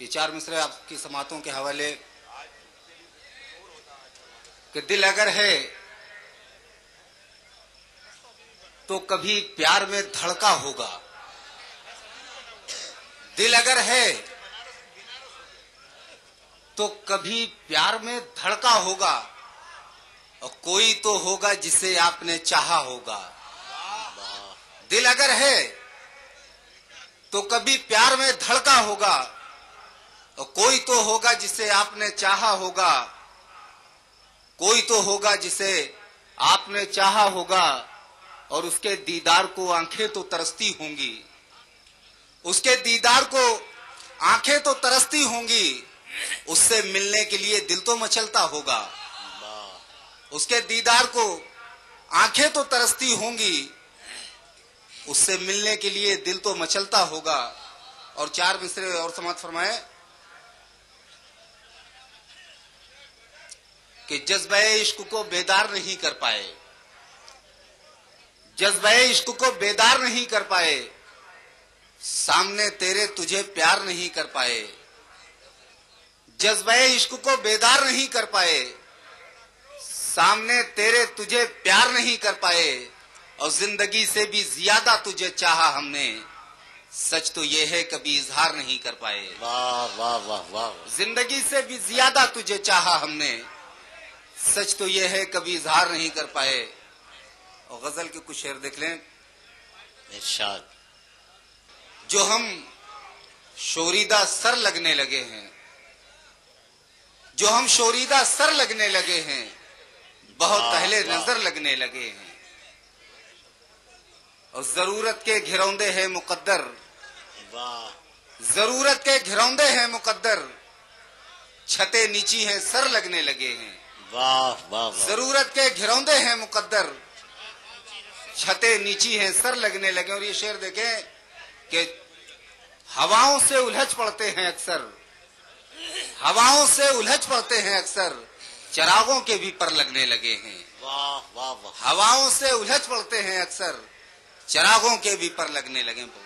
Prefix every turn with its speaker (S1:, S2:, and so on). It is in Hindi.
S1: ये चार मिसरे आपकी समातों के हवाले कि दिल अगर है तो कभी प्यार में धड़का होगा। दिल अगर है तो कभी प्यार में धड़का होगा, और कोई तो होगा जिसे आपने चाहा होगा। दिल अगर है तो कभी प्यार में धड़का होगा, और कोई तो होगा जिसे आपने चाहा होगा। कोई तो होगा जिसे आपने चाहा होगा, और उसके दीदार को आंखें तो तरसती होंगी। उसके दीदार को आंखें तो तरसती होंगी, उससे मिलने के लिए दिल तो मचलता होगा। उसके दीदार को आंखें तो तरसती होंगी, उससे मिलने के लिए दिल तो मचलता होगा। और चार मिसरे और समात फरमाए कि जज्बे इश्क को बेदार नहीं कर पाए। जज्बे इश्क को बेदार नहीं कर पाए, सामने तेरे तुझे प्यार नहीं कर पाए। जज्बे इश्क को बेदार नहीं कर पाए, सामने तेरे तुझे प्यार नहीं कर पाए। और जिंदगी से भी ज्यादा तुझे चाहा हमने, सच तो ये है कभी इजहार नहीं कर पाए।
S2: वाह वाह वाह वाह।
S1: जिंदगी से भी ज्यादा तुझे चाहा हमने, सच तो ये है कभी इजहार नहीं कर पाए। और गजल के कुछ शेर देख लें।
S2: इरशाद।
S1: जो हम शोरीदा सर लगने लगे हैं, जो हम शोरीदा सर लगने लगे हैं, बहुत पहले नजर लगने लगे हैं। और जरूरत के घिरौंदे हैं मुकद्दर।
S2: वाह।
S1: जरूरत के घिरौंदे हैं मुकद्दर, छते नीची हैं सर लगने लगे हैं।
S2: वाह वाह वाह।
S1: जरूरत के घिरौंदे हैं मुकद्दर, छते नीची हैं सर लगने लगे। और ये शेर देखें कि हवाओं से उलझ पड़ते हैं अक्सर, हवाओं से उलझ पड़ते हैं अक्सर, चरागों के भी पर लगने लगे हैं।
S2: वाह वाह वाह।
S1: हवाओं से उलझ पड़ते हैं अक्सर, चरागों के भी पर लगने लगे।